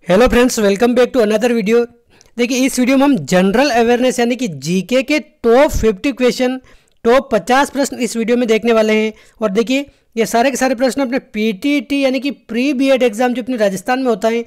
Hello friends, welcome back to another video. देखिए, इस video में हम जनरल अवेयरनेस यानी कि जीके के टॉप 50 क्वेश्चन, टॉप 50 प्रश्न इस वीडियो में देखने वाले हैं। और देखिए, ये सारे के सारे प्रश्न अपने पीटीटी यानी कि प्री बीएड एग्जाम जो अपने राजस्थान में होता है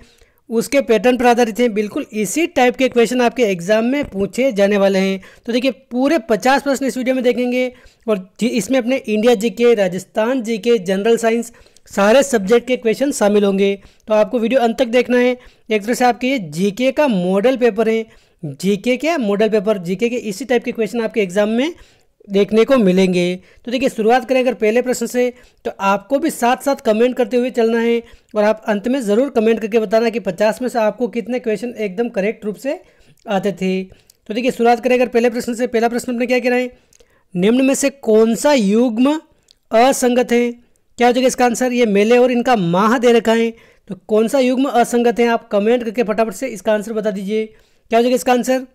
उसके पैटर्न पर आधारित हैं। बिल्कुल इसी टाइप के क्वेश्चन आपके एग्जाम में पूछे जाने वाले हैं। तो देखिए, पूरे 50 प्रश्न इस वीडियो में देखेंगे और इसमें अपने India GK, Rajasthan GK, general science सारे सब्जेक्ट के क्वेश्चन शामिल होंगे। तो आपको वीडियो अंत तक देखना है। एक तरह से आपके ये जीके का मॉडल पेपर है। जीके क्या मॉडल पेपर, जीके के इसी टाइप के क्वेश्चन आपके एग्जाम में देखने को मिलेंगे। तो देखिए, शुरुआत करें अगर पहले प्रश्न से, तो आपको भी साथ साथ कमेंट करते हुए चलना है और आप अंत में ज़रूर कमेंट करके बताना कि 50 में से आपको कितने क्वेश्चन एकदम करेक्ट रूप से आते थे। तो देखिए, शुरुआत करें अगर पहले प्रश्न से। पहला प्रश्न अपने क्या कह रहे हैं, निम्न में से कौन सा युग्म असंगत है? क्या हो जाएगा इसका आंसर? ये मेले और इनका माह दे रखा है, तो कौन सा युग्म असंगत है? आप कमेंट करके फटाफट से इसका आंसर बता दीजिए। क्या हो जाएगा इसका आंसर?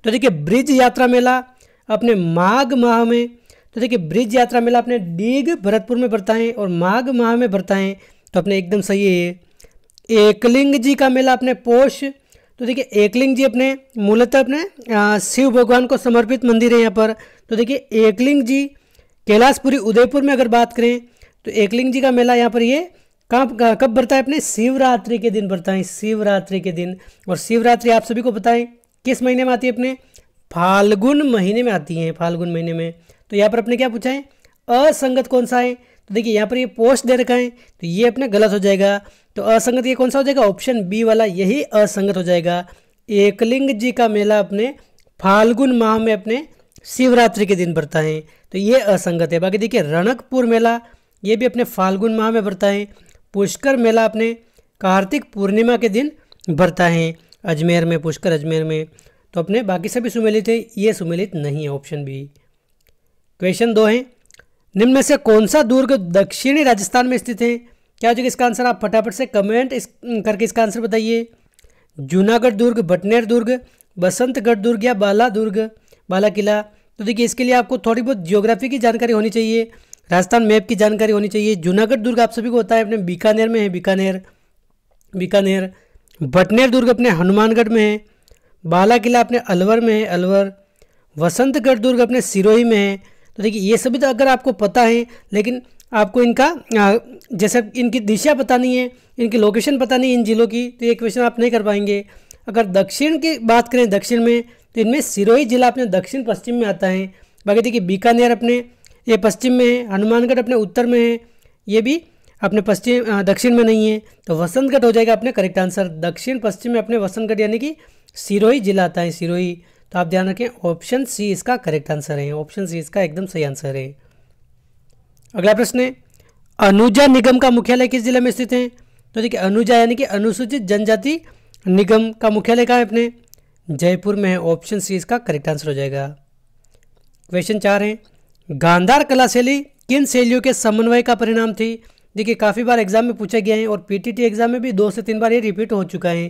तो देखिए, ब्रिज यात्रा मेला अपने माघ माह में, तो देखिए ब्रिज यात्रा मेला अपने डीग भरतपुर में पड़ता है और माघ माह में पड़ता है, तो अपने एकदम सही है ये। एकलिंग जी का मेला अपने पोष, तो देखिए एकलिंग जी अपने मूलतः अपने शिव भगवान को समर्पित मंदिर है यहाँ पर। तो देखिए एकलिंग जी कैलाशपुरी उदयपुर में अगर बात करें तो एकलिंग जी का मेला यहाँ पर ये कब बढ़ता है? अपने शिवरात्रि के दिन बढ़ता है, शिवरात्रि के दिन। और शिवरात्रि आप सभी को पता है किस महीने में आती है? अपने फाल्गुन महीने में आती है, फाल्गुन महीने में। तो यहाँ पर अपने क्या पूछा है, असंगत कौन सा है? तो देखिए यहाँ पर ये पोस्ट दे रखा है, तो ये अपने गलत हो जाएगा। तो असंगत ये कौन सा हो जाएगा? ऑप्शन बी वाला, यही असंगत हो जाएगा। एकलिंग जी का मेला अपने फाल्गुन माह में अपने शिवरात्रि के दिन बढ़ता है, तो ये असंगत है। बाकी देखिए रणकपुर मेला ये भी अपने फाल्गुन माह में बढ़ता है। पुष्कर मेला अपने कार्तिक पूर्णिमा के दिन बढ़ता है अजमेर में, पुष्कर अजमेर में। तो अपने बाकी सभी सुमेलित है, ये सुमेलित नहीं है, ऑप्शन बी। क्वेश्चन 2 है, निम्न में से कौन सा दुर्ग दक्षिणी राजस्थान में स्थित है? क्या हो जाएगा इसका आंसर? आप फटाफट से कमेंट करके इसका आंसर बताइए। जूनागढ़ दुर्ग, बटनेर दुर्ग, बसंतगढ़ दुर्ग या बाला दुर्ग, बाला किला। तो देखिए इसके लिए आपको थोड़ी बहुत ज्योग्राफी की जानकारी होनी चाहिए, राजस्थान मैप की जानकारी होनी चाहिए। जूनागढ़ दुर्ग आप सभी को होता है अपने बीकानेर में है, बीकानेर। बटनेर दुर्ग अपने हनुमानगढ़ में है। बाला किला अपने अलवर में है, अलवर। वसंतगढ़ दुर्ग अपने सिरोही में है। तो देखिए ये सभी तो अगर आपको पता है, लेकिन आपको इनका जैसे इनकी दिशा पता नहीं है, इनकी लोकेशन पता नहीं इन जिलों की, तो ये क्वेश्चन आप नहीं कर पाएंगे। अगर दक्षिण की बात करें, दक्षिण में, तो इनमें सिरोही जिला अपने दक्षिण पश्चिम में आता है। बाकी देखिए बीकानेर अपने ये पश्चिम में है, हनुमानगढ़ अपने उत्तर में है, ये भी अपने पश्चिम दक्षिण में नहीं है। तो वसंतगढ़ हो जाएगा अपने करेक्ट आंसर। दक्षिण पश्चिम में अपने वसंतगढ़ यानी कि सिरोही जिला आता है, सिरोही। तो आप ध्यान रखें, ऑप्शन सी इसका करेक्ट आंसर है, ऑप्शन सी इसका एकदम सही आंसर है। अगला प्रश्न है, अनुजा निगम का मुख्यालय किस जिले में स्थित है? तो देखिए अनुजा यानी कि अनुसूचित जनजाति निगम का मुख्यालय कहाँ है? अपने जयपुर में है, ऑप्शन सी इसका करेक्ट आंसर हो जाएगा। क्वेश्चन 4 है, गांधार कला शैली किन शैलियों के समन्वय का परिणाम थी? देखिए काफ़ी बार एग्जाम में पूछा गया है और पीटीटी एग्जाम में भी 2 से 3 बार ये रिपीट हो चुका है,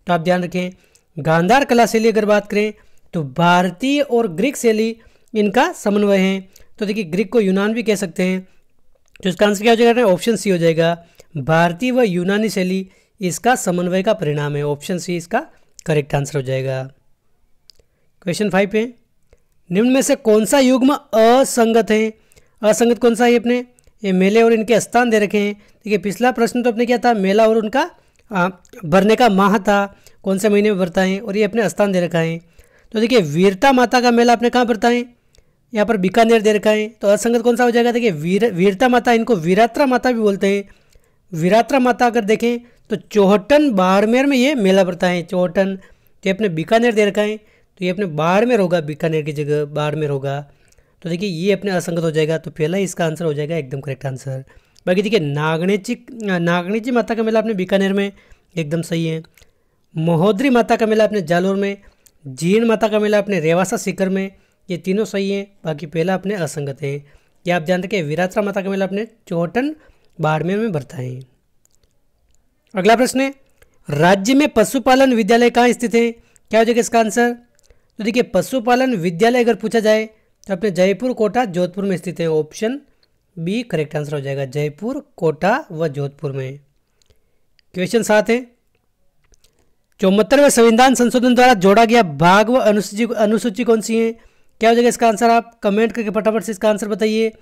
तो आप ध्यान रखें। गांधार कला शैली अगर बात करें तो भारतीय और ग्रीक शैली इनका समन्वय है। तो देखिए ग्रीक को यूनान भी कह सकते हैं, तो इसका आंसर क्या हो जाएगा? ऑप्शन सी हो जाएगा। भारतीय व यूनानी शैली इसका समन्वय का परिणाम है, ऑप्शन सी इसका करेक्ट आंसर हो जाएगा। क्वेश्चन 5 है, निम्न में से कौन सा युग्म असंगत है? असंगत कौन सा है? अपने ये मेले और इनके स्थान दे रखे हैं। देखिए पिछला प्रश्न तो अपने क्या था, मेला और उनका भरने का माह था, कौन से महीने में भरता है, और ये अपने स्थान दे रखा है। तो देखिए वीरता माता का मेला अपने कहाँ भरता है? यहाँ पर बीकानेर दे रखा है, तो असंगत कौन सा हो जाएगा? देखिए वीरता माता, इनको वीरात्रा माता भी बोलते हैं। वीरात्रा माता अगर देखें तो चौहटन बाड़मेर में ये मेला भरता है, चौहटन। तो ये अपने बीकानेर दे रखा है, तो ये अपने बाड़मेर होगा, बीकानेर की जगह बाड़मेर होगा। तो देखिए ये अपने असंगत हो जाएगा, तो पहला ही इसका आंसर हो जाएगा एकदम करेक्ट आंसर। बाकी देखिए नागणेची माता का मेला अपने बीकानेर में, एकदम सही है। महोदरी माता का मेला अपने जालोर में। जीण माता का मेला अपने रेवासा सीकर में, ये तीनों सही हैं। बाकी पहला अपने असंगत है। ये आप ध्यान रखें, वीरात्रा माता का मेला अपने चौहटन बाड़मेर में भरता है। अगला प्रश्न है, राज्य में पशुपालन विद्यालय कहाँ स्थित है? क्या हो जाएगा इसका आंसर? तो देखिए पशुपालन विद्यालय अगर पूछा जाए तो अपने जयपुर, कोटा, जोधपुर में स्थित है, ऑप्शन बी करेक्ट आंसर हो जाएगा। जयपुर, कोटा व जोधपुर में। क्वेश्चन 7 है, 74वें संविधान संशोधन द्वारा जोड़ा गया भाग व अनुसूची कौन सी है? क्या हो जाएगा इसका आंसर? आप कमेंट करके फटाफट से इसका आंसर बताइए।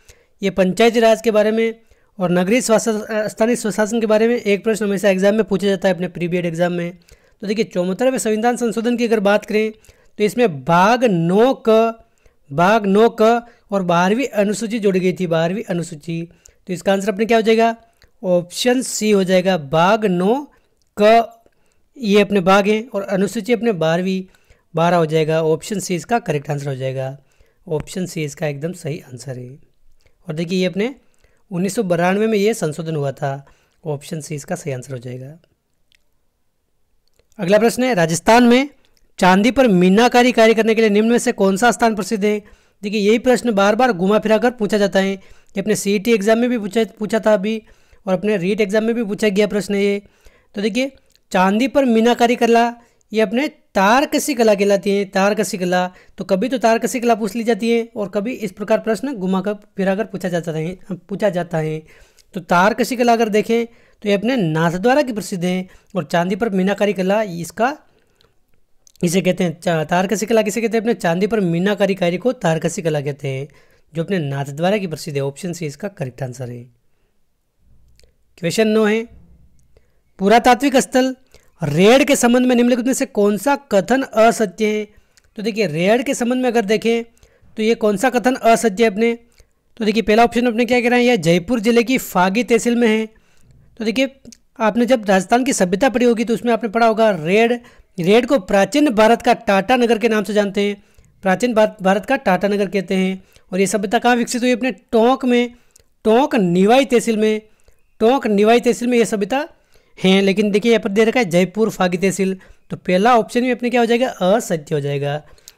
ये पंचायती राज के बारे में और नगरीय स्थानीय स्वशासन के बारे में एक प्रश्न हमेशा एग्जाम में पूछा जाता है, अपने प्री बीएड एग्जाम में। तो देखिए 74वें संविधान संशोधन की अगर बात करें तो इसमें भाग 9 क और 12वीं अनुसूची जोड़ी गई थी, 12वीं अनुसूची। तो इसका आंसर अपने क्या हो जाएगा? ऑप्शन सी हो जाएगा। भाग 9 क ये अपने भाग हैं और अनुसूची अपने 12 हो जाएगा। ऑप्शन सी इसका करेक्ट आंसर हो जाएगा। ऑप्शन सी इसका एकदम सही आंसर है। और देखिए ये अपने 1992 में ये संशोधन हुआ था। ऑप्शन सी इसका सही आंसर हो जाएगा। अगला प्रश्न है, राजस्थान में चांदी पर मीनाकारी कार्य करने के लिए निम्न में से कौन सा स्थान प्रसिद्ध है? देखिए यही प्रश्न बार बार घुमा फिरा कर पूछा जाता है। ये अपने सीईटी एग्जाम में भी पूछा था अभी, और अपने रीट एग्जाम में भी पूछा गया प्रश्न ये। तो देखिए चांदी पर मीनाकारी कला ये अपने तारकसी कला कहलाती है, तारकसी कला। तो कभी तो तारकसी कला पूछ ली जाती है और कभी इस प्रकार प्रश्न घुमा कर फिरा कर पूछा जाता है। तो तारकसी कला अगर देखें तो ये अपने नाथद्वारा की प्रसिद्ध है, और चांदी पर मीनाकारी कला इसे कहते हैं तारकसी कला। किसे कहते हैं? अपने चांदी पर मीनाकारी कार्य को तारकसी कला कहते हैं, जो अपने नाथद्वारा की प्रसिद्ध है। ऑप्शन सी इसका करेक्ट आंसर है। क्वेश्चन 9 है, पुरातात्विक स्थल रेड के संबंध में निम्नलिखित में से कौन सा कथन असत्य है? तो देखिए रेड के संबंध में अगर देखें तो ये कौन सा कथन असत्य है अपने? तो देखिए पहला ऑप्शन अपने क्या कह रहे हैं, यह जयपुर जिले की फागी तहसील में है। तो देखिए आपने जब राजस्थान की सभ्यता पढ़ी होगी तो उसमें आपने पढ़ा होगा रेड को प्राचीन भारत का टाटा नगर के नाम से जानते हैं। प्राचीन भारत का टाटा नगर कहते हैं। और ये सभ्यता कहाँ विकसित हुई? अपने टोंक में, टोंक निवाई तहसील में, टोंक निवाई तहसील में ये सभ्यता है। लेकिन देखिए यहाँ पर दे रखा है जयपुर फागी तहसील। तो पहला ऑप्शन भी अपने क्या हो जाएगा? असत्य हो जाएगा।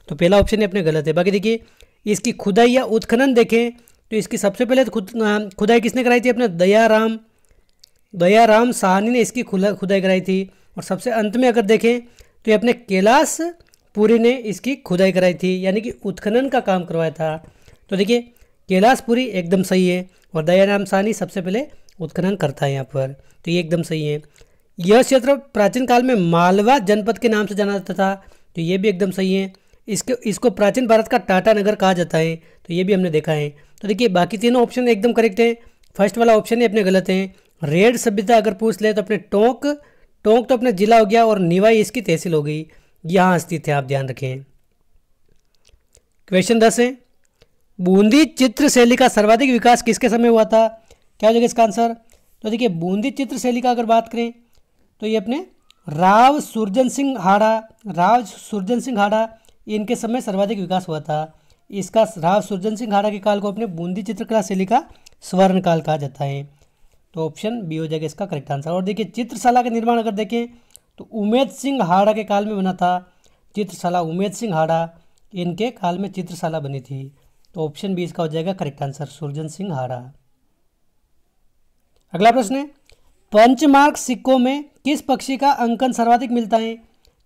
तो पहला ऑप्शन ही अपने गलत है। बाकी देखिए इसकी खुदाई या उत्खनन देखें तो इसकी सबसे पहले खुदाई किसने कराई थी? अपने दयाराम साहनी ने इसकी खुदाई कराई थी। और सबसे अंत में अगर देखें तो ये अपने कैलाश पुरी ने इसकी खुदाई कराई थी, यानी कि उत्खनन का काम करवाया था। तो देखिए कैलाश पुरी एकदम सही है और दयाराम साहनी सबसे पहले उत्खनन करता है यहाँ पर। तो ये एकदम सही है। यह क्षेत्र प्राचीन काल में मालवा जनपद के नाम से जाना जाता था। तो ये भी एकदम सही है। इसको प्राचीन भारत का टाटा नगर कहा जाता है। तो ये भी हमने देखा है। तो देखिए बाकी तीनों ऑप्शन एकदम करेक्ट है। फर्स्ट वाला ऑप्शन ही अपने गलत है। रेड सभ्यता अगर पूछ ले तो अपने टोंक तो अपने जिला हो गया और निवाई इसकी तहसील हो गई, यहाँ स्थित है, आप ध्यान रखें। क्वेश्चन 10 है, बूंदी चित्र शैली का सर्वाधिक विकास किसके समय हुआ था? क्या हो जाएगा इसका आंसर? तो देखिए बूंदी चित्र शैली का अगर बात करें तो ये अपने राव सुरजन सिंह हाड़ा इनके समय सर्वाधिक विकास हुआ था। इसका राव सुरजन सिंह हाड़ा के काल को अपने बूंदी चित्रकला शैली का स्वर्ण काल कहा जाता है। तो ऑप्शन बी हो जाएगा इसका करेक्ट आंसर। और देखिए चित्रशाला का निर्माण अगर देखें तो उमेद सिंह हाड़ा के काल में बना था चित्रशाला। उमेद सिंह हाड़ा इनके काल में चित्रशाला बनी थी। तो ऑप्शन बी इसका हो जाएगा करेक्ट आंसर, सुरजन सिंह हाड़ा। अगला प्रश्न है, पंचमार्क सिक्कों में किस पक्षी का अंकन सर्वाधिक मिलता है?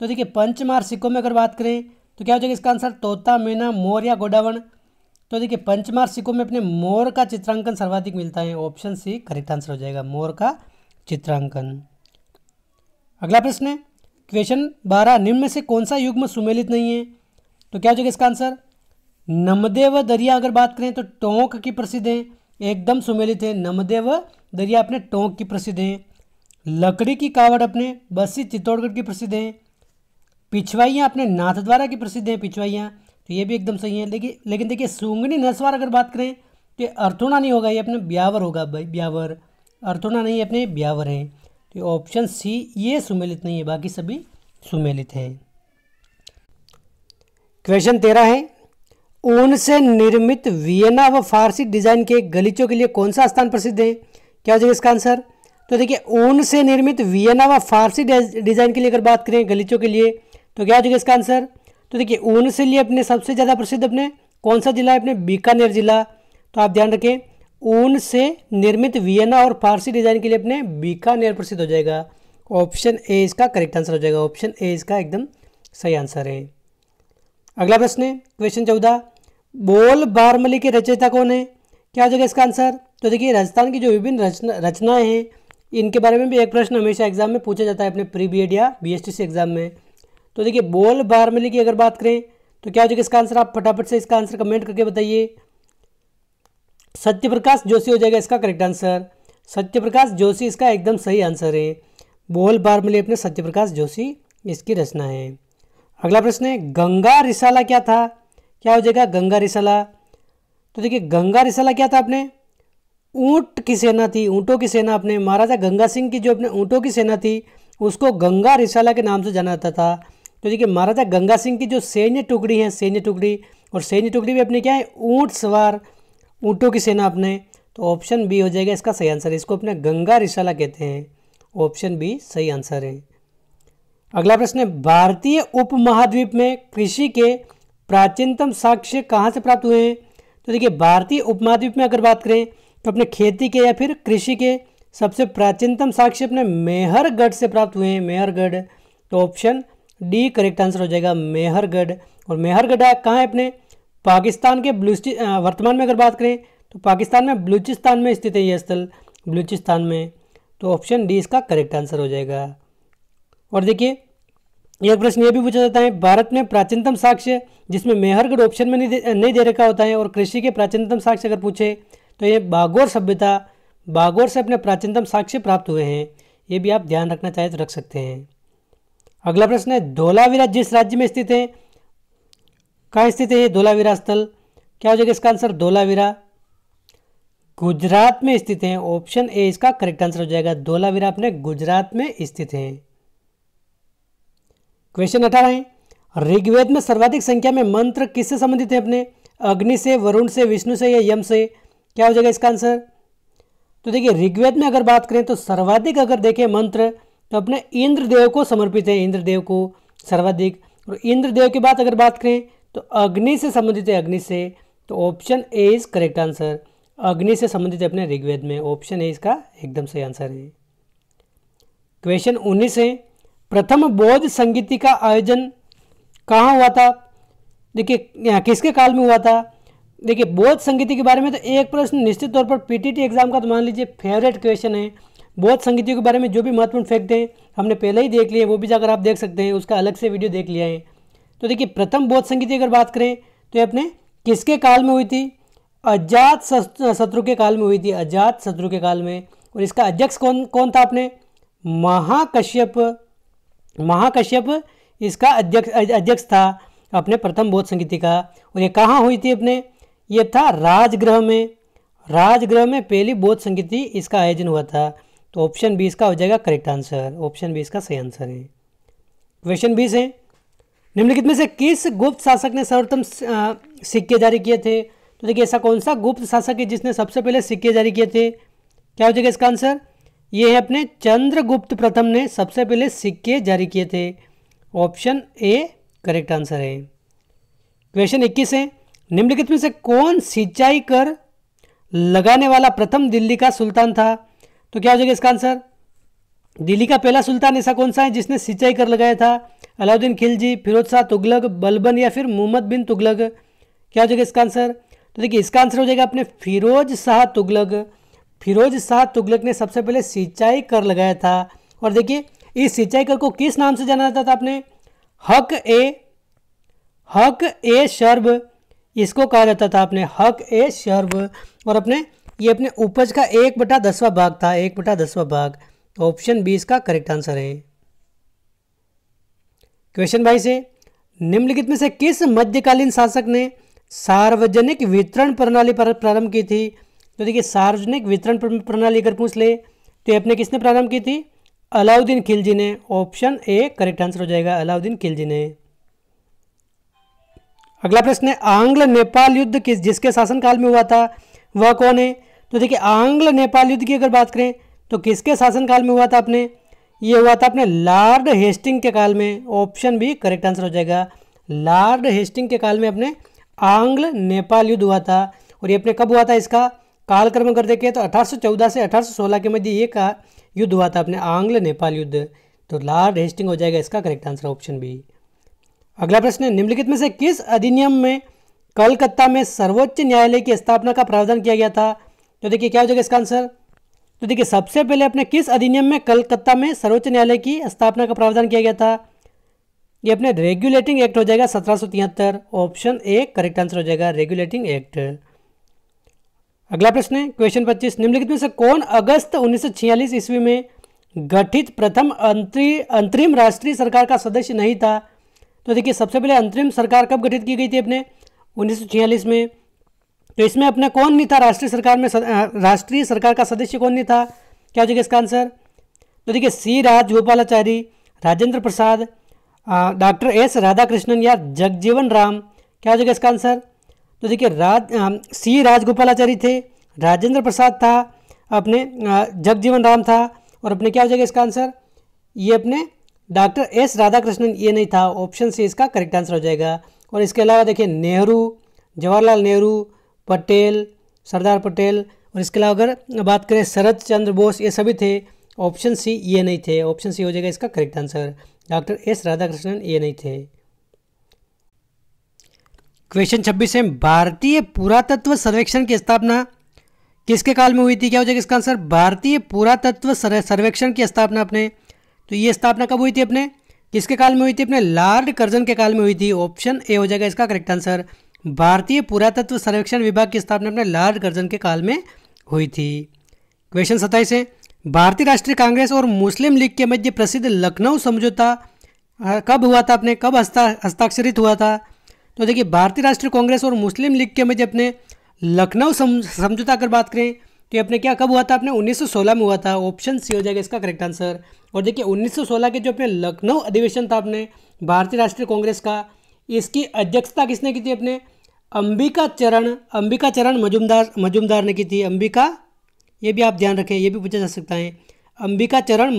तो देखिए पंचमार्क सिक्कों में अगर बात करें तो क्या हो जाएगा इसका आंसर? तोता, मैना, मोर या गोडावण। तो देखिए पंचमार्क सिक्कों में अपने मोर का चित्रांकन सर्वाधिक मिलता है। ऑप्शन सी करेक्ट आंसर हो जाएगा, मोर का चित्रांकन। अगला प्रश्न है क्वेश्चन 12, निम्न में से कौन सा युग्म सुमेलित नहीं है? तो क्या हो जाएगा इसका आंसर? नमदेव दरिया अगर बात करें तो टोंक की प्रसिद्ध है, एकदम सुमेलित है। नमदेव दरिया अपने टोंक की प्रसिद्ध है। लकड़ी की कावड़ अपने बस्सी चित्तौड़गढ़ की प्रसिद्ध है। पिछवाइयाँ अपने नाथद्वारा की प्रसिद्ध है, पिछवाइयाँ। तो ये भी एकदम सही है। लेकिन देखिए सूंगनी नस्वार अगर बात करें तो अर्थोना नहीं होगा, ये अपने ब्यावर होगा भाई, ब्यावर। अर्थोना नहीं, अपने ब्यावर हैं। तो ऑप्शन सी ये सुमेलित नहीं है, बाकी सभी सुमेलित हैं। क्वेश्चन 13 है, ऊन से निर्मित वियना व फारसी डिजाइन के गलीचों के लिए कौन सा स्थान प्रसिद्ध है? क्या हो जाएगा इसका आंसर? तो देखिए ऊन से निर्मित वियना व फारसी डिजाइन के लिए अगर बात करें गलीचों के लिए तो क्या हो जाएगा इसका आंसर? तो देखिए ऊन से लिए अपने सबसे ज़्यादा प्रसिद्ध अपने कौन सा जिला है? अपने बीकानेर जिला। तो आप ध्यान रखें, ऊन से निर्मित वियना और फारसी डिजाइन के लिए अपने बीकानेर प्रसिद्ध हो जाएगा। ऑप्शन ए इसका करेक्ट आंसर हो जाएगा। ऑप्शन ए इसका एकदम सही आंसर है। अगला प्रश्न है क्वेश्चन 14, बोल बारमली के रचयिता कौन है? क्या हो जाएगा इसका आंसर? तो देखिए राजस्थान की जो विभिन्न रचनाएं हैं इनके बारे में भी एक प्रश्न हमेशा एग्जाम में पूछा जाता है अपने प्री बीएड या बीएसटीसी एग्जाम में। तो देखिए बोल बारमली की अगर बात करें तो क्या हो जाएगा इसका आंसर, आप फटाफट से इसका आंसर कमेंट करके बताइए। सत्यप्रकाश जोशी हो जाएगा इसका करेक्ट आंसर। सत्यप्रकाश जोशी इसका एकदम सही आंसर है। बोल बारमली अपने सत्यप्रकाश जोशी इसकी रचना है। अगला प्रश्न है गंगा रिसाला क्या था, क्या हो जाएगा गंगा रिसाला। तो देखिए गंगा रिसाला क्या था, अपने ऊंट की सेना थी, ऊंटों की सेना, अपने महाराजा गंगा सिंह की जो अपने ऊंटों की सेना थी उसको गंगा रिसाला के नाम से जाना जाता था। तो देखिए महाराजा गंगा सिंह की जो सैन्य टुकड़ी है, सैन्य टुकड़ी, और सैन्य टुकड़ी भी अपने क्या है ऊंट सवार, ऊंटों की सेना अपने। तो ऑप्शन बी हो जाएगा इसका सही आंसर, इसको अपने गंगा रिसाला कहते हैं। ऑप्शन बी सही आंसर है। अगला प्रश्न है भारतीय उपमहाद्वीप में कृषि के प्राचीनतम साक्ष्य कहाँ से प्राप्त हुए हैं। तो देखिए भारतीय उपमहाद्वीप में अगर बात करें तो अपने खेती के या फिर कृषि के सबसे प्राचीनतम साक्ष्य अपने मेहरगढ़ से प्राप्त हुए हैं, मेहरगढ़। तो ऑप्शन डी करेक्ट आंसर हो जाएगा, मेहरगढ़। और मेहरगढ़ कहाँ है, अपने पाकिस्तान के वर्तमान में अगर बात करें तो पाकिस्तान में बलूचिस्तान में स्थित है ये स्थल, बलूचिस्तान में। तो ऑप्शन डी इसका करेक्ट आंसर हो जाएगा। और देखिए यह प्रश्न ये भी पूछा जाता है भारत में प्राचीनतम साक्ष्य, जिसमें मेहरगढ़ ऑप्शन में नहीं दे रखा होता है, और कृषि के प्राचीनतम साक्ष्य अगर पूछे तो ये बागोर सभ्यता, बागोर से अपने प्राचीनतम साक्ष्य प्राप्त हुए हैं। ये भी आप ध्यान रखना चाहे तो रख सकते हैं। अगला प्रश्न है धोलावीरा जिस राज्य में स्थित है, कहाँ स्थित है ये धोलावीरा स्थल, क्या हो जाएगा इसका आंसर, धोलावीरा गुजरात में स्थित है। ऑप्शन ए इसका करेक्ट आंसर हो जाएगा, धोलावीरा अपने गुजरात में स्थित है। क्वेश्चन 18 है ऋग्वेद में सर्वाधिक संख्या में मंत्र किससे संबंधित है, अपने अग्नि से, वरुण से, विष्णु से या यम से, क्या हो जाएगा इसका आंसर। तो देखिए ऋग्वेद में अगर बात करें तो सर्वाधिक अगर देखें मंत्र तो अपने इंद्रदेव को समर्पित है, इंद्रदेव को सर्वाधिक। और इंद्रदेव के बाद अगर बात करें तो अग्नि से संबंधित है, अग्नि से। तो option A is correct answer, अग्नि से संबंधित है अपने ऋग्वेद में। ऑप्शन ए इसका एकदम सही आंसर है। क्वेश्चन 19 है प्रथम बौद्ध संगीति का आयोजन कहाँ हुआ था। देखिए किसके काल में हुआ था। देखिए बौद्ध संगीति के बारे में तो एक प्रश्न निश्चित तौर पर पीटीटी एग्जाम का तो मान लीजिए फेवरेट क्वेश्चन है। बौद्ध संगीति के बारे में जो भी महत्वपूर्ण फैक्ट हैं हमने पहले ही देख लिए, वो भी जाकर आप देख सकते हैं, उसका अलग से वीडियो देख लिया है। तो देखिए प्रथम बौद्ध संगीति अगर बात करें तो ये अपने किसके काल में हुई थी, अजात शत्रु के काल में हुई थी, अजात शत्रु के काल में। और इसका अध्यक्ष कौन था, अपने महाकश्यप, महाकश्यप इसका अध्यक्ष था अपने प्रथम बौद्ध संगीति का। और ये कहाँ हुई थी, अपने ये था राजगृह में, राजगृह में पहली बौद्ध संगीति इसका आयोजन हुआ था। तो ऑप्शन बी इसका हो जाएगा करेक्ट आंसर, ऑप्शन बी इसका सही आंसर है। क्वेश्चन 20 है निम्नलिखित में से किस गुप्त शासक ने सर्वप्रथम सिक्के जारी किए थे। तो देखिए ऐसा कौन सा गुप्त शासक है जिसने सबसे पहले सिक्के जारी किए थे, क्या हो जाएगा इसका आंसर। ये है अपने चंद्रगुप्त प्रथम ने सबसे पहले सिक्के जारी किए थे। ऑप्शन ए करेक्ट आंसर है। क्वेश्चन 21 है निम्नलिखित में से कौन सिंचाई कर लगाने वाला प्रथम दिल्ली का सुल्तान था। तो क्या हो जाएगा इसका आंसर, दिल्ली का पहला सुल्तान ऐसा कौन सा है जिसने सिंचाई कर लगाया था। अलाउद्दीन खिलजी, फिरोज शाह तुगलक, बलबन या फिर मोहम्मद बिन तुगलक, क्या हो जाएगा इसका आंसर। तो देखिए इसका आंसर हो जाएगा अपने फिरोज शाह तुगलक। फिरोज शाह तुगलक ने सबसे पहले सिंचाई कर लगाया था। और देखिए इस सिंचाई कर को किस नाम से जाना जाता था, अपने हक ए शर्ब इसको कहा जाता था, अपने हक ए शर्ब। और अपने ये अपने उपज का 1/10वां भाग था, 1/10वां भाग। ऑप्शन बी इसका करेक्ट आंसर है। क्वेश्चन 22 है निम्नलिखित में से किस मध्यकालीन शासक ने सार्वजनिक वितरण प्रणाली पर प्रारंभ की थी। तो देखिए सार्वजनिक वितरण प्रणाली अगर पूछ ले तो अपने किसने प्रारंभ की थी, अलाउद्दीन खिलजी ने। ऑप्शन ए करेक्ट आंसर हो जाएगा, अलाउद्दीन खिलजी ने। अगला प्रश्न है आंग्ल नेपाल युद्ध जिसके शासनकाल में हुआ था वह कौन है। तो देखिए आंग्ल नेपाल युद्ध की अगर बात करें तो किसके शासनकाल में हुआ था, अपने ये हुआ था अपने लॉर्ड हेस्टिंग के काल में। ऑप्शन बी करेक्ट आंसर हो जाएगा, लॉर्ड हेस्टिंग के काल में अपने आंग्ल नेपाल युद्ध हुआ था। और ये अपने कब हुआ था, इसका कालक्रम अगर देखें तो 1814 से 1816 के मध्य ये का युद्ध हुआ था, अपने आंग्ल नेपाल युद्ध। तो लॉर्ड हेस्टिंग हो जाएगा इसका करेक्ट आंसर, ऑप्शन बी। अगला प्रश्न है निम्नलिखित में से किस अधिनियम में कलकत्ता में सर्वोच्च न्यायालय की स्थापना का प्रावधान किया गया था। तो देखिए क्या हो जाएगा इसका आंसर। तो देखिए सबसे पहले अपने किस अधिनियम में कलकत्ता में सर्वोच्च न्यायालय की स्थापना का प्रावधान किया गया था? ये अपने रेगुलेटिंग एक्ट हो जाएगा 1773। ऑप्शन ए करेक्ट आंसर हो जाएगा, रेगुलेटिंग एक्ट। अगला प्रश्न है क्वेश्चन 25, निम्नलिखित में से कौन अगस्त 1946 ईस्वी में गठित प्रथम अंतरिम राष्ट्रीय सरकार का सदस्य नहीं था? तो देखिए सबसे पहले अंतरिम सरकार कब गठित की गई थी अपने 1946 में। तो इसमें अपने कौन नहीं था राष्ट्रीय सरकार में, राष्ट्रीय सरकार का सदस्य कौन नहीं था? क्या हो जाएगा इसका आंसर? तो देखिए सी राजगोपालाचारी, राजेंद्र प्रसाद, डॉक्टर एस राधाकृष्णन या जगजीवन राम। क्या हो जाएगा इसका आंसर? तो देखिए सी राजगोपालाचारी थे, राजेंद्र प्रसाद था, अपने जगजीवन राम था, और अपने क्या हो जाएगा इसका आंसर? ये अपने डॉक्टर एस राधाकृष्णन ये नहीं था। ऑप्शन सी इसका करेक्ट आंसर हो जाएगा। और इसके अलावा देखिए नेहरू, जवाहरलाल नेहरू, पटेल, सरदार पटेल, और इसके अलावा अगर बात करें शरद चंद्र बोस, ये सभी थे। ऑप्शन सी ये नहीं थे। ऑप्शन सी हो जाएगा इसका correct answer. Doctor S Radhakrishnan ये नहीं थे। क्वेश्चन 26 है, भारतीय पुरातत्व सर्वेक्षण की स्थापना किसके काल में हुई थी? क्या हो जाएगा इसका आंसर? भारतीय पुरातत्व सर्वेक्षण की स्थापना अपने, तो ये स्थापना कब हुई थी अपने, किसके काल में हुई थी? अपने लॉर्ड कर्जन के काल में हुई थी। ऑप्शन ए हो जाएगा इसका करेक्ट आंसर। भारतीय पुरातत्व सर्वेक्षण विभाग की स्थापना अपने लॉर्ड कर्जन के काल में हुई थी। क्वेश्चन 27 है, भारतीय राष्ट्रीय कांग्रेस और मुस्लिम लीग के मध्य प्रसिद्ध लखनऊ समझौता कब हुआ था अपने, कब हस्ताक्षरित हुआ था? तो देखिए भारतीय राष्ट्रीय कांग्रेस और मुस्लिम लीग के मध्य अपने लखनऊ समझौता अगर बात करें तो ये अपने क्या कब हुआ था? अपने 1916 में हुआ था। ऑप्शन सी हो जाएगा इसका करेक्ट आंसर। और देखिए 1916 के जो अपने लखनऊ अधिवेशन था अपने भारतीय राष्ट्रीय कांग्रेस का, इसकी अध्यक्षता किसने की थी? अपने अंबिका चरण मजूमदार ने की थी। अंबिका, ये भी आप ध्यान रखें, ये भी पूछा जा सकता है। अंबिका चरण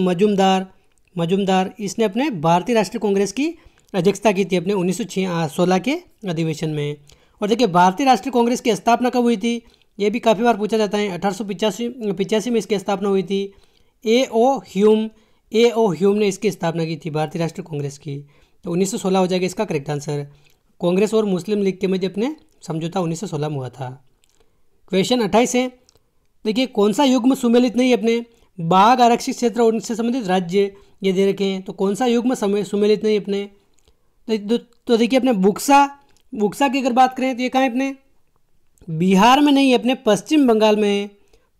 मजूमदार इसने अपने भारतीय राष्ट्रीय कांग्रेस की अध्यक्षता की थी अपने 1916 के अधिवेशन में। और देखिए भारतीय राष्ट्रीय कांग्रेस की स्थापना कब हुई थी? ये भी काफ़ी बार पूछा जाता है। 1885 में इसकी स्थापना हुई थी। ए ओ ह्यूम ने इसकी स्थापना की थी भारतीय राष्ट्रीय कांग्रेस की। तो 1916 हो जाएगा इसका करेक्ट आंसर। कांग्रेस और मुस्लिम लीग के मध्य अपने समझौता 1916 में हुआ था। क्वेश्चन 28 है, देखिए कौन सा युग्म सुमेलित नहीं अपने बाघ आरक्षित क्षेत्र और उनसे संबंधित राज्य ये दे रखे हैं, तो कौन सा युग्म सुमेलित नहीं अपने? तो देखिए अपने बुक्सा की अगर बात करें तो ये कहाँ है? अपने बिहार में नहीं है, अपने पश्चिम बंगाल में है।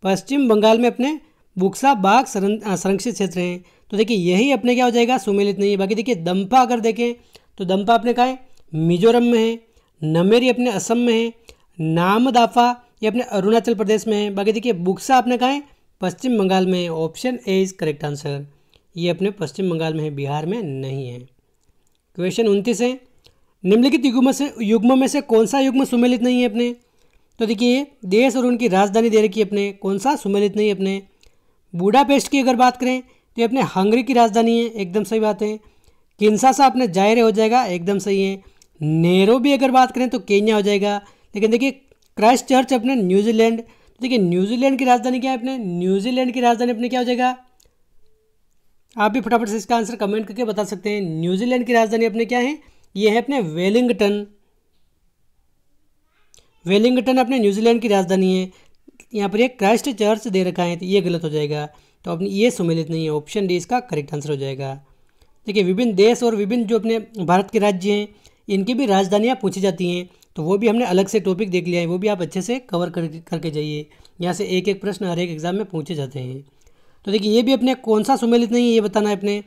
पश्चिम बंगाल में अपने बुक्सा बाघ संरक्षित क्षेत्र हैं। तो देखिए यही अपने क्या हो जाएगा? सुमेलित नहीं है। बाकी देखिए दंपा अगर देखें तो दंपा अपने कहाँ है? मिजोरम में है। नमेरी अपने असम में है। नामदाफा ये अपने अरुणाचल प्रदेश में है। बाकी देखिए बुक्सा अपने कहाँ है? पश्चिम बंगाल में है। Option A is correct answer. ये अपने पश्चिम बंगाल में है, बिहार में नहीं है। क्वेश्चन 29 है, निम्नलिखित युग्म में से कौन सा युग्म सुमेलित नहीं है अपने? तो देखिए देश और उनकी राजधानी दे रखी है अपने, कौन सा सुमेलित नहीं है अपने? बुडापेस्ट की अगर बात करें तो ये अपने हंगरी की राजधानी है, एकदम सही बात है। किन्शासा अपने जायरे हो जाएगा, एकदम सही है। नैरोबी अगर बात करें तो केन्या हो जाएगा। लेकिन देखिए क्राइस्ट चर्च अपने न्यूजीलैंड, तो देखिए न्यूजीलैंड की राजधानी क्या है अपने? न्यूजीलैंड की राजधानी अपने क्या हो जाएगा? आप भी फटाफट से इसका आंसर कमेंट करके बता सकते हैं। न्यूजीलैंड की राजधानी अपने क्या है? ये है अपने वेलिंगटन अपने न्यूजीलैंड की राजधानी है। यहाँ पर एक क्राइस्ट चर्च दे रखा है, तो ये गलत हो जाएगा। तो अपने ये सुमेलित नहीं है। ऑप्शन डी इसका करेक्ट आंसर हो जाएगा। देखिए विभिन्न देश और विभिन्न जो अपने भारत के राज्य हैं इनकी भी राजधानियाँ पूछी जाती हैं, तो वो भी हमने अलग से टॉपिक देख लिया है, वो भी आप अच्छे से कवर करके जाइए। यहाँ से एक एक प्रश्न हर एक एग्जाम में पूछे जाते हैं। तो देखिए ये भी अपने कौन सा सुमेलित नहीं है ये बताना है अपने।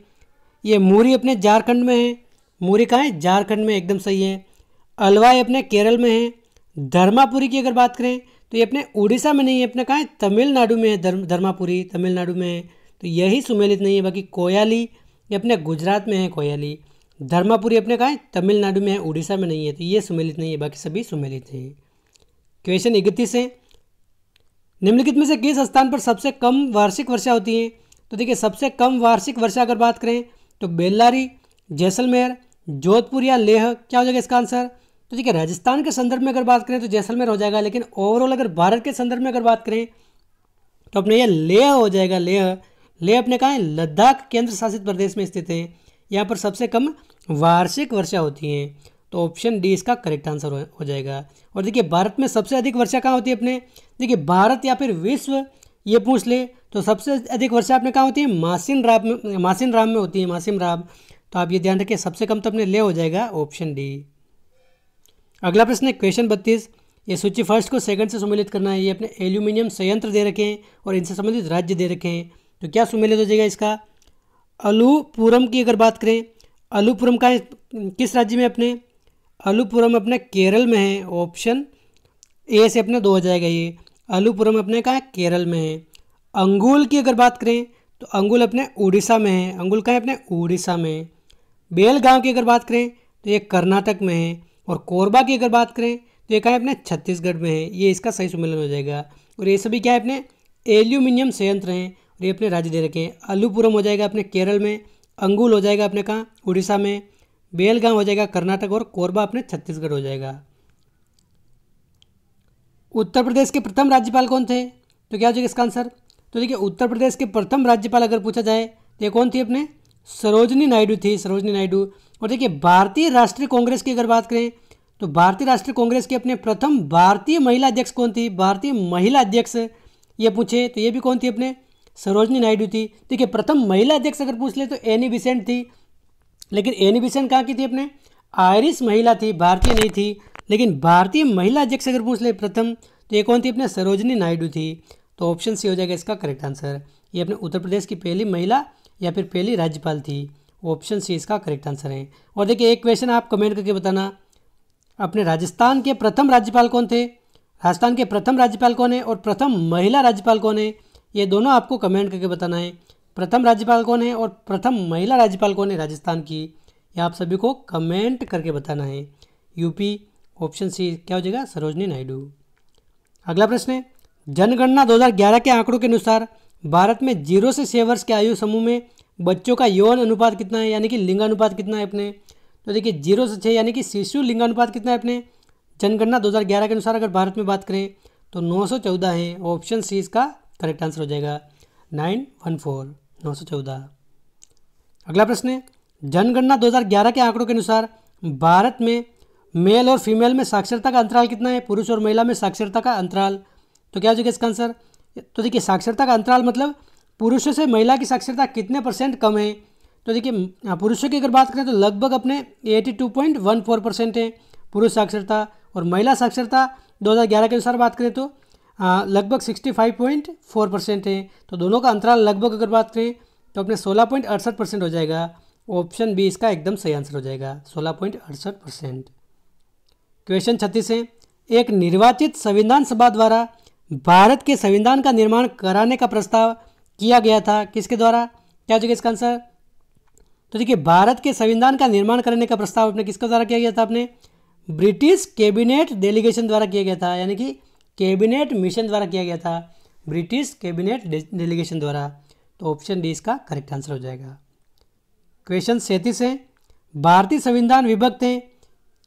ये मुरी अपने झारखंड में है। मुरी कहाँ है? झारखंड में, एकदम सही है। अलवाई अपने केरल में है। धर्मापुरी की अगर बात करें तो ये अपने उड़ीसा में नहीं है, अपने कहाँ है? तमिलनाडु में है। धर्मापुरी तमिलनाडु में है, तो यही सुमेलित नहीं है। बाकी कोयाली ये अपने गुजरात में है कोयाली। धर्मापुरी अपने कहाँ है? तमिलनाडु में है, उड़ीसा में नहीं है, तो ये सुमेलित नहीं है। बाकी सभी सुमेलित हैं। क्वेश्चन 31 है, निम्नलिखित में से किस स्थान पर सबसे कम वार्षिक वर्षा होती है? तो देखिए सबसे कम वार्षिक वर्षा अगर बात करें तो बेल्लारी, जैसलमेर, जोधपुर या लेह, क्या हो जाएगा इसका आंसर? तो देखिए राजस्थान के संदर्भ में अगर बात करें तो जैसलमेर हो जाएगा, लेकिन ओवरऑल अगर भारत के संदर्भ में अगर बात करें तो अपने ये लेह हो जाएगा। लेह अपने कहाँ है? लद्दाख केंद्र शासित प्रदेश में स्थित है। यहाँ पर सबसे कम वार्षिक वर्षा होती है, तो ऑप्शन डी इसका करेक्ट आंसर हो जाएगा। और देखिए भारत में सबसे अधिक वर्षा कहाँ होती है अपने? देखिए भारत या फिर विश्व ये पूछ ले तो सबसे अधिक वर्षा अपने कहाँ होती है, मासिन राम में होती है, मासिम राम। तो आप ये ध्यान रखिए, सबसे कम तो अपने ले हो जाएगा ऑप्शन डी। अगला प्रश्न है क्वेश्चन 32। ये सूची फर्स्ट को सेकंड से सुमेलित करना है। ये अपने एल्यूमिनियम संयंत्र दे रखे हैं और इनसे संबंधित राज्य दे रखे हैं। तो क्या सुमेलित हो जाएगा इसका, अलुपुरम की अगर बात करें, अलुपुरम का किस राज्य में, अपने अलुपुरम अपने केरल में है। ऑप्शन ए से अपने 2 हो जाएगा। ये अलुपुरम अपने का केरल में है। अंगुल की अगर बात करें तो अंगुल अपने उड़ीसा में है। अंगुल का है अपने उड़ीसा में। बेलगांव की अगर बात करें तो ये कर्नाटक में है। और कोरबा की अगर बात करें तो ये कहाँ है, अपने छत्तीसगढ़ में है। ये इसका सही सुमेलन हो जाएगा। और ये सभी क्या है, अपने एल्यूमिनियम संयंत्र हैं और ये अपने राज्य दे रखे हैं। अलुपुरम हो जाएगा अपने केरल में, अंगुल हो जाएगा अपने कहाँ, उड़ीसा में, बेलगांव हो जाएगा कर्नाटक और कोरबा अपने छत्तीसगढ़ हो जाएगा। उत्तर प्रदेश के प्रथम राज्यपाल कौन थे, तो क्या हो जाएगा इसका आंसर। तो देखिए उत्तर प्रदेश के प्रथम राज्यपाल अगर पूछा जाए तो ये कौन थी, अपने सरोजनी नायडू थी, सरोजनी नायडू। और देखिए भारतीय राष्ट्रीय कांग्रेस की अगर बात करें तो भारतीय राष्ट्रीय कांग्रेस के अपने प्रथम भारतीय महिला अध्यक्ष कौन थी, भारतीय महिला अध्यक्ष ये पूछे तो ये भी कौन थी, अपने सरोजनी नायडू थी। देखिए प्रथम महिला अध्यक्ष अगर पूछ ले तो एनी बेसेंट थी, लेकिन एनी बेसेंट कहाँ की थी, अपने आयरिश महिला थी, भारतीय नहीं थी। लेकिन भारतीय महिला अध्यक्ष अगर पूछ ले प्रथम तो ये कौन थी, अपने सरोजनी नायडू थी। तो ऑप्शन सी हो जाएगा इसका करेक्ट आंसर। ये अपने उत्तर प्रदेश की पहली महिला या फिर पहली राज्यपाल थी। ऑप्शन सी इसका करेक्ट आंसर है। और देखिए एक क्वेश्चन आप कमेंट करके बताना, अपने राजस्थान के प्रथम राज्यपाल कौन थे, राजस्थान के प्रथम राज्यपाल कौन है और प्रथम महिला राज्यपाल कौन है, ये दोनों आपको कमेंट करके बताना है। प्रथम राज्यपाल कौन है और प्रथम महिला राज्यपाल कौन है राजस्थान की, ये आप सभी को कमेंट करके बताना है। यूपी, ऑप्शन सी क्या हो जाएगा, सरोजनी नायडू। अगला प्रश्न है जनगणना 2011 के आंकड़ों के अनुसार भारत में 0 से 6 वर्ष के आयु समूह में बच्चों का यौन अनुपात कितना है, यानी कि लिंगानुपात कितना है अपने। तो देखिए 0 से 6 यानी कि शिशु लिंगानुपात कितना है अपने जनगणना 2011 के अनुसार अगर भारत में बात करें तो 914 है। ऑप्शन सी इसका करेक्ट आंसर हो जाएगा, 914, 914। अगला प्रश्न है जनगणना 2011 के आंकड़ों के अनुसार भारत में मेल और फीमेल में साक्षरता का अंतराल कितना है, पुरुष और महिला में साक्षरता का अंतराल। तो क्या हो जाएगा इसका आंसर। तो देखिए साक्षरता का अंतराल मतलब पुरुषों से महिला की साक्षरता कितने % कम है। तो देखिए पुरुषों की अगर बात करें तो लगभग अपने 82.14% है पुरुष साक्षरता, और महिला साक्षरता 2011 के अनुसार बात करें तो लगभग 65.4% है। तो दोनों का अंतराल लगभग अगर बात करें तो अपने 16.68% हो जाएगा। ऑप्शन बी इसका एकदम सही आंसर हो जाएगा, 16.68%। क्वेश्चन 36 है एक निर्वाचित संविधान सभा द्वारा भारत के संविधान का निर्माण कराने का प्रस्ताव किया गया था, किसके द्वारा, क्या हो जाएगा इसका आंसर। तो देखिए भारत के संविधान का निर्माण करने का प्रस्ताव अपने किसके द्वारा किया गया था, अपने ब्रिटिश कैबिनेट डेलीगेशन द्वारा किया गया था, यानी कि कैबिनेट मिशन द्वारा किया गया था, ब्रिटिश कैबिनेट डेलीगेशन द्वारा। तो ऑप्शन डी इसका करेक्ट आंसर हो जाएगा। क्वेश्चन 37 है भारतीय संविधान विभक्त है,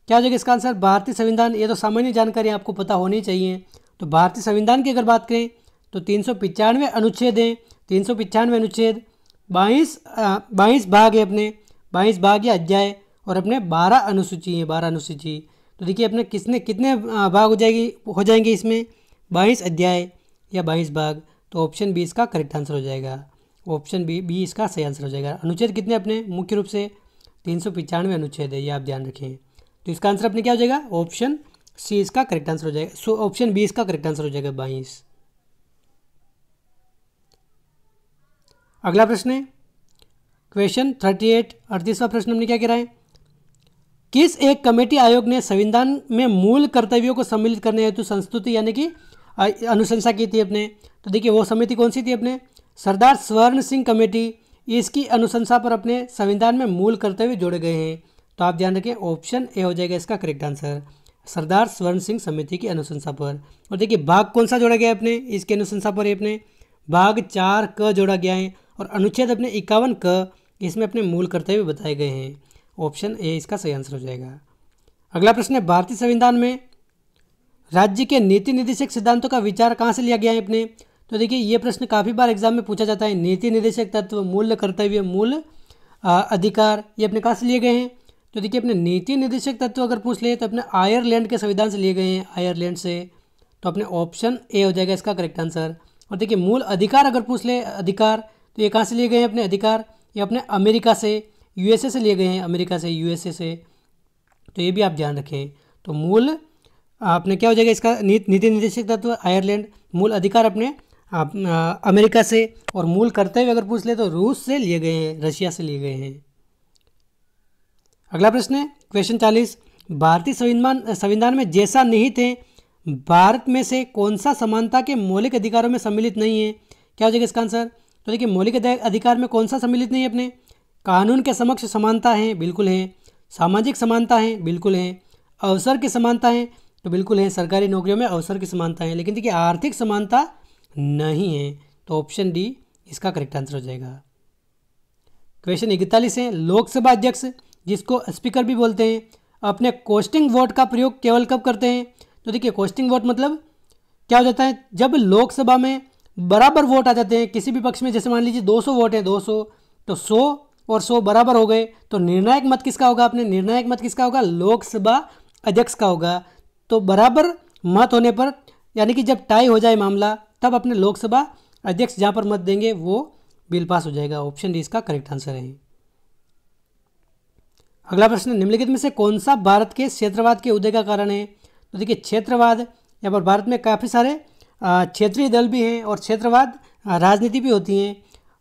क्या हो जाएगा इसका आंसर। भारतीय संविधान, ये तो सामान्य जानकारी आपको पता होनी चाहिए। तो भारतीय संविधान की अगर बात करें तो 395 अनुच्छेद हैं, 395 अनुच्छेद, 22 भाग है अपने, 22 भाग या अध्याय, और अपने 12 अनुसूची हैं, 12 अनुसूची। तो देखिए अपने कितने भाग हो जाएंगे इसमें, 22 अध्याय या 22 भाग। तो ऑप्शन बी इसका करेक्ट आंसर हो जाएगा, ऑप्शन बी इसका सही आंसर हो जाएगा। अनुच्छेद कितने अपने, मुख्य रूप से 395 अनुच्छेद है, ये आप ध्यान रखें। तो इसका आंसर अपने क्या हो जाएगा, ऑप्शन सी इसका करेक्ट आंसर हो जाएगा। सो ऑप्शन बी इसका करेक्ट आंसर हो जाएगा, 22। अगला प्रश्न है क्वेश्चन 38, 38वां प्रश्न हमने क्या कह रहा है, किस एक कमेटी आयोग ने संविधान में मूल कर्तव्यों को सम्मिलित करने हेतु संस्तुति यानी कि अनुशंसा की थी अपने। तो देखिए वो समिति कौन सी थी अपने, सरदार स्वर्ण सिंह कमेटी। इसकी अनुशंसा पर अपने संविधान में मूल कर्तव्य जोड़े गए हैं। तो आप ध्यान रखें ऑप्शन ए हो जाएगा इसका करेक्ट आंसर, सरदार स्वर्ण सिंह समिति की अनुशंसा पर। और देखिए भाग कौन सा जोड़ा गया है अपने इसकी अनुशंसा पर, अपने भाग 4 क जोड़ा गया है, और अनुच्छेद अपने 51 क इसमें अपने मूल कर्तव्य बताए गए हैं। ऑप्शन ए इसका सही आंसर हो जाएगा। अगला प्रश्न है भारतीय संविधान में राज्य के नीति निर्देशक सिद्धांतों का विचार कहाँ से लिया गया है अपने। तो देखिए ये प्रश्न काफ़ी बार एग्जाम में पूछा जाता है, नीति निर्देशक तत्व, मूल कर्तव्य, मूल अधिकार, ये अपने कहाँ से लिए गए हैं। तो देखिए अपने नीति निर्देशक तत्व अगर पूछ ले तो अपने आयरलैंड के संविधान से लिए गए हैं, आयरलैंड से। तो अपने ऑप्शन ए हो जाएगा इसका करेक्ट आंसर, और देखिए मूल अधिकार अगर पूछ ले अधिकार, तो ये कहाँ से लिए गए हैं अपने अधिकार, ये अपने अमेरिका से, यूएसए से लिए गए हैं, अमेरिका से, यूएसए से। तो ये भी आप ध्यान रखें। तो मूल आपने क्या हो जाएगा इसका नीति निर्देशक तत्व आयरलैंड, मूल अधिकार अपने अमेरिका से, और मूल कर्तव्य अगर पूछ ले तो रूस से लिए गए हैं, रशिया से लिए गए हैं। अगला प्रश्न है क्वेश्चन 40, भारतीय संविधान में जैसा निहित है भारत में से कौन सा समानता के मौलिक अधिकारों में सम्मिलित नहीं है? क्या हो जाएगा इसका आंसर? तो देखिए मौलिक अधिकार में कौन सा सम्मिलित नहीं है अपने? कानून के समक्ष समानता है, बिल्कुल है। सामाजिक समानता है, बिल्कुल है। अवसर की समानता है, तो बिल्कुल है, सरकारी नौकरियों में अवसर की समानता है। लेकिन देखिए आर्थिक समानता नहीं है, तो ऑप्शन डी इसका करेक्ट आंसर हो जाएगा। क्वेश्चन 41 है, लोकसभा अध्यक्ष जिसको स्पीकर भी बोलते हैं अपने कोस्टिंग वोट का प्रयोग केवल कब करते हैं? तो देखिए कोस्टिंग वोट मतलब क्या हो जाता है, जब लोकसभा में बराबर वोट आ जाते हैं किसी भी पक्ष में, जैसे मान लीजिए 200 वोट है, 200, तो 100 और 100 बराबर हो गए, तो निर्णायक मत किसका होगा? अपने निर्णायक मत किसका होगा? लोकसभा अध्यक्ष का होगा। तो बराबर मत होने पर, यानी कि जब टाई हो जाए मामला, तब अपने लोकसभा अध्यक्ष जहाँ पर मत देंगे वो बिल पास हो जाएगा। ऑप्शन डी इसका करेक्ट आंसर है। अगला प्रश्न, निम्नलिखित में से कौन सा भारत के क्षेत्रवाद के उदय का कारण है? तो देखिए क्षेत्रवाद, यहाँ पर भारत में काफ़ी सारे क्षेत्रीय दल भी हैं और क्षेत्रवाद राजनीति भी होती हैं।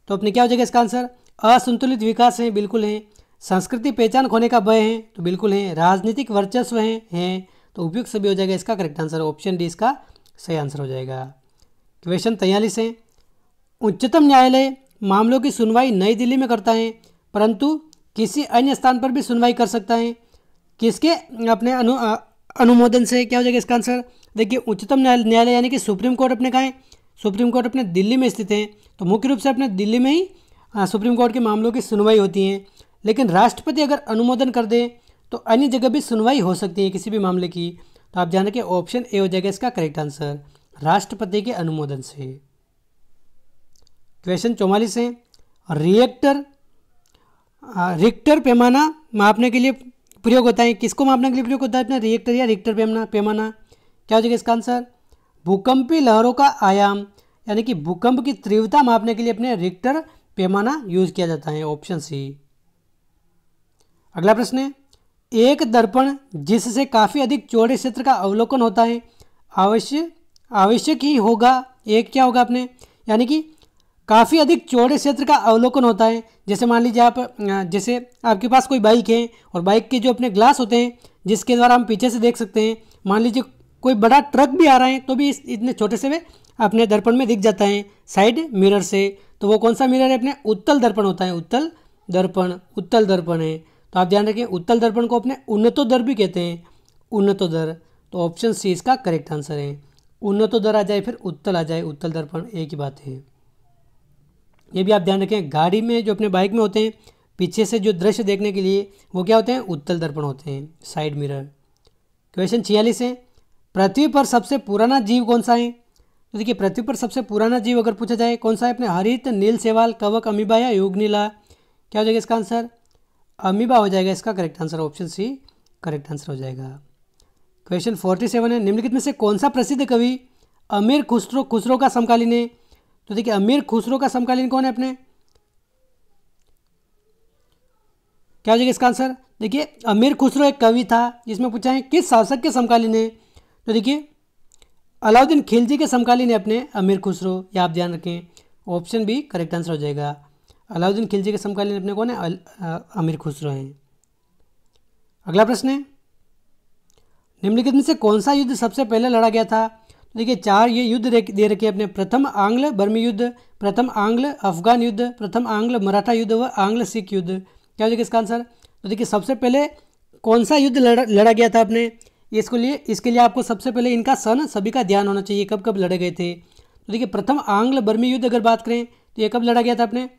तो अपने क्या हो जाएगा इसका आंसर? असंतुलित विकास है, बिल्कुल है। संस्कृति पहचान खोने का भय है, तो बिल्कुल है। राजनीतिक वर्चस्व हैं, तो उपयुक्त सभी हो जाएगा। इसका करेक्ट आंसर ऑप्शन डी इसका सही आंसर हो जाएगा। क्वेश्चन 43 है, उच्चतम न्यायालय मामलों की सुनवाई नई दिल्ली में करता है परंतु किसी अन्य स्थान पर भी सुनवाई कर सकता है, किसके अपने अनुमोदन से? क्या हो जाएगा इसका आंसर? देखिए उच्चतम न्यायालय यानी कि सुप्रीम कोर्ट अपने कहाँ है? सुप्रीम कोर्ट अपने दिल्ली में स्थित है, तो मुख्य रूप से अपने दिल्ली में ही सुप्रीम कोर्ट के मामलों की सुनवाई होती है। लेकिन राष्ट्रपति अगर अनुमोदन कर दे तो अन्य जगह भी सुनवाई हो सकती है किसी भी मामले की। तो आप ध्यान रखिए ऑप्शन ए हो जाएगा इसका करेक्ट आंसर, राष्ट्रपति के अनुमोदन से। क्वेश्चन 44 है, रिक्टर पैमाना मापने के लिए प्रयोग होता है, किसको मापने के लिए प्रयोग होता है? अपने रिएक्टर या रिक्टर पैमाना। क्या हो जाएगा इसका आंसर? भूकंपीय लहरों का आयाम, यानी कि भूकंप की तीव्रता मापने के लिए अपने रिक्टर पैमाना यूज किया जाता है। Option C. अगला प्रश्न है, एक दर्पण जिससे काफ़ी अधिक चौड़े क्षेत्र का अवलोकन होता है आवश्यक ही होगा, एक क्या होगा अपने, यानी कि काफ़ी अधिक चौड़े क्षेत्र का अवलोकन होता है। जैसे मान लीजिए जैसे आपके पास कोई बाइक है और बाइक के जो अपने ग्लास होते हैं जिसके द्वारा हम पीछे से देख सकते हैं, मान लीजिए कोई बड़ा ट्रक भी आ रहा है तो भी इतने छोटे से वे अपने दर्पण में दिख जाता है साइड मिरर से। तो वो कौन सा मिरर है? अपने उत्तल दर्पण होता है, उत्तल दर्पण है। तो आप ध्यान रखें उत्तल दर्पण को अपने उन्नतोदर भी कहते हैं, उन्नतोदर। तो ऑप्शन सी इसका करेक्ट आंसर है। उन्नतोदर आ जाए फिर उत्तल आ जाए, उत्तल दर्पण एक ही बात है। ये भी आप ध्यान रखें, गाड़ी में जो अपने बाइक में होते हैं पीछे से जो दृश्य देखने के लिए वो क्या होते हैं? उत्तल दर्पण होते हैं, साइड मिरर। क्वेश्चन 46 है, पृथ्वी पर सबसे पुराना जीव कौन सा है? तो देखिए पृथ्वी पर सबसे पुराना जीव अगर पूछा जाए कौन सा है? अपने हरित, नील शैवाल, कवक, अमीबा या युगनीला। क्या हो जाएगा इसका आंसर? अमीबा हो जाएगा इसका correct answer, option C correct answer हो जाएगा। क्वेश्चन 47 है, निम्नलिखित में से कौन सा प्रसिद्ध कवि अमीर खुसरो का समकालीन है? तो देखिए अमीर खुसरो का समकालीन कौन है अपने? क्या हो जाएगा इसका आंसर? देखिए अमीर खुसरो एक कवि था, जिसमें पूछा है किस शासक के समकालीन है? तो देखिए अलाउद्दीन खिलजी के समकालीन है अपने अमीर खुसरो, ये आप ध्यान रखें। ऑप्शन बी करेक्ट आंसर हो जाएगा। अलाउद्दीन खिलजी के समकालीन अपने कौन है? अमीर खुसरो हैं। अगला प्रश्न है, निम्नलिखित में से कौन सा युद्ध सबसे पहले लड़ा गया था? तो देखिए 4 ये युद्ध दे रखे अपने, प्रथम आंग्ल बर्मी युद्ध, प्रथम आंग्ल अफगान युद्ध, प्रथम आंग्ल मराठा युद्ध व आंग्ल सिख युद्ध। क्या हो जाएगा इसका आंसर? तो देखिए सबसे पहले कौन सा युद्ध लड़ा गया था अपने, इसके लिए आपको सबसे पहले इनका सन सभी का ध्यान होना चाहिए, कब कब लड़े गए थे। तो देखिए प्रथम आंग्ल बर्मी युद्ध अगर बात करें तो ये कब लड़ा गया था अपने?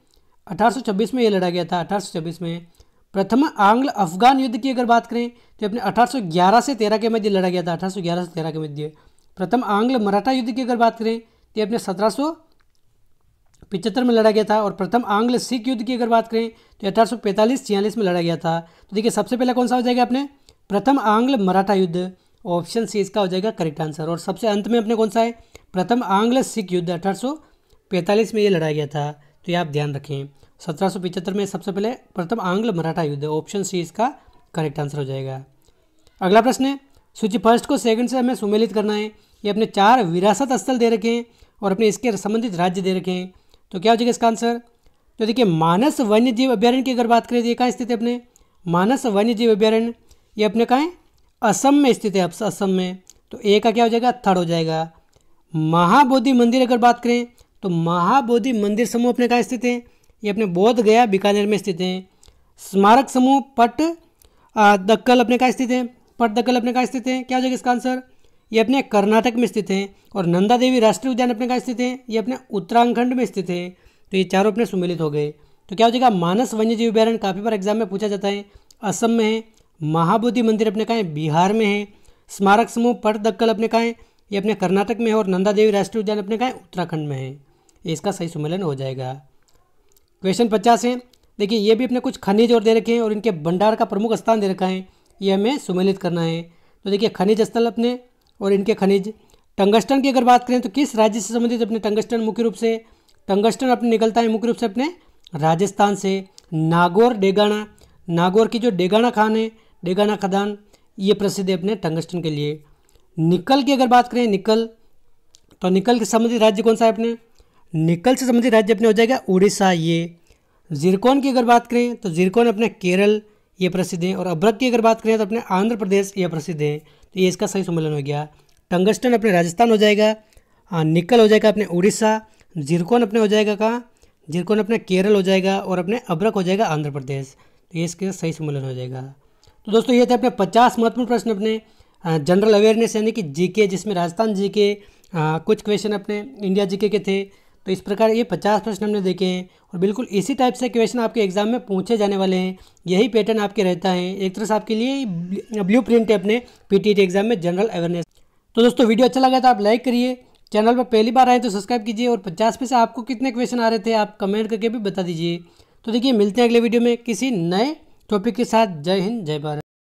1826 में ये लड़ा गया था, 1826 में। प्रथम आंग्ल अफगान युद्ध की अगर बात करें तो अपने 1811 से 13 के मध्य लड़ा गया था, 1811 से 13 के मध्य। प्रथम आंग्ल मराठा युद्ध की अगर बात करें तो अपने 1775 में लड़ा गया था। और प्रथम आंग्ल सिख युद्ध की अगर बात करें तो 1845-46 में लड़ा गया था। तो देखिए सबसे पहले कौन सा हो जाएगा अपने? प्रथम आंग्ल मराठा युद्ध। ऑप्शन सी इसका हो जाएगा करेक्ट आंसर। और सबसे अंत में अपने कौन सा है? प्रथम आंग्ल सिख युद्ध 1845 में ये लड़ाया गया था, तो ये आप ध्यान रखें। 1775 में सबसे पहले प्रथम आंग्ल मराठा युद्ध, ऑप्शन सी इसका करेक्ट आंसर हो जाएगा। अगला प्रश्न है, सूची फर्स्ट को सेकंड से हमें सुमेलित करना है। ये अपने 4 विरासत स्थल दे रखे हैं और अपने इसके संबंधित राज्य दे रखे हैं, तो क्या हो जाएगा इसका आंसर? तो देखिए मानस वन्य जीव अभ्यारण्य की अगर बात करें तो ये कहाँ स्थित है अपने? मानस वन्य जीव अभ्यारण्य ये अपने कहाँ है? असम में स्थित है, असम में। तो ए का क्या हो जाएगा? थर्ड हो जाएगा। महाबोधि मंदिर अगर बात करें तो महाबोधि मंदिर समूह अपने कहाँ स्थित है? ये अपने बोध गया बीकानेर में स्थित है। स्मारक समूह पट दक्कल अपने कहाँ स्थित है? पट दक्कल अपने कहाँ स्थित है? क्या हो जाएगा इसका आंसर? ये अपने कर्नाटक में स्थित है। और नंदा देवी राष्ट्रीय उद्यान अपने कहाँ स्थित है? ये अपने उत्तराखंड में स्थित है। तो ये चारों अपने सुमेलित हो गए। तो क्या हो जाएगा? मानस वन्यजीव अभ्यारण्य काफ़ी बार एग्जाम में पूछा जाता है, असम में है। महाबोधि मंदिर अपने कहाँ है? बिहार में है। स्मारक समूह पट दक्कल अपने कहाँ है? ये अपने कर्नाटक में है। और नंदा देवी राष्ट्रीय उद्यान अपने कहाँ है? उत्तराखंड में है। ये इसका सही सुमेलन हो जाएगा। क्वेश्चन 50 है, देखिए ये भी अपने कुछ खनिज और दे रखे हैं और इनके भंडार का प्रमुख स्थान दे रखा है, ये हमें सुमेलित करना है। तो देखिए खनिज स्थल अपने और इनके खनिज। टंगस्टन की अगर बात करें तो किस राज्य से संबंधित अपने टंगस्टन? मुख्य रूप से टंगस्टन अपने निकलता है मुख्य रूप से अपने राजस्थान से। नागौर डेगाना, नागौर की जो डेगाना खान है, डेगाना खदान, ये प्रसिद्ध है अपने टंगस्टन के लिए। निकल की अगर बात करें, निकल, तो निकल के संबंधित राज्य कौन सा है अपने? निकल से संबंधित राज्य अपने हो जाएगा उड़ीसा। ये जिरकॉन की अगर बात करें तो जिरकॉन अपने केरल, ये प्रसिद्ध है। और अभ्रक की अगर बात करें तो अपने आंध्र प्रदेश, ये प्रसिद्ध है। तो ये इसका सही सम्मेलन हो गया। टंगस्टन अपने राजस्थान हो जाएगा, निकल हो जाएगा अपने उड़ीसा, जिरकॉन अपने हो जाएगा कहाँ? जिरकॉन अपने केरल हो जाएगा और अपने अभ्रक हो जाएगा आंध्र प्रदेश। तो ये इसके सही सम्मेलन हो जाएगा। तो दोस्तों ये थे अपने 50 महत्वपूर्ण प्रश्न अपने जनरल अवेयरनेस यानी कि जीके, जिसमें राजस्थान जीके, कुछ क्वेश्चन अपने इंडिया जीके के थे। तो इस प्रकार ये 50 प्रश्न हमने देखे हैं और बिल्कुल इसी टाइप से क्वेश्चन आपके एग्जाम में पूछे जाने वाले हैं। यही पैटर्न आपके रहता है, एक तरह से आपके लिए ब्लू प्रिंट है अपने पीटीटी एग्जाम में जनरल अवेयरनेस। तो दोस्तों वीडियो अच्छा लगा तो आप लाइक करिए, चैनल पर पहली बार आए तो सब्सक्राइब कीजिए और 50 में से आपको कितने क्वेश्चन आ रहे थे आप कमेंट करके भी बता दीजिए। तो देखिए मिलते हैं अगले वीडियो में किसी नए टॉपिक के साथ। जय हिंद, जय भारत।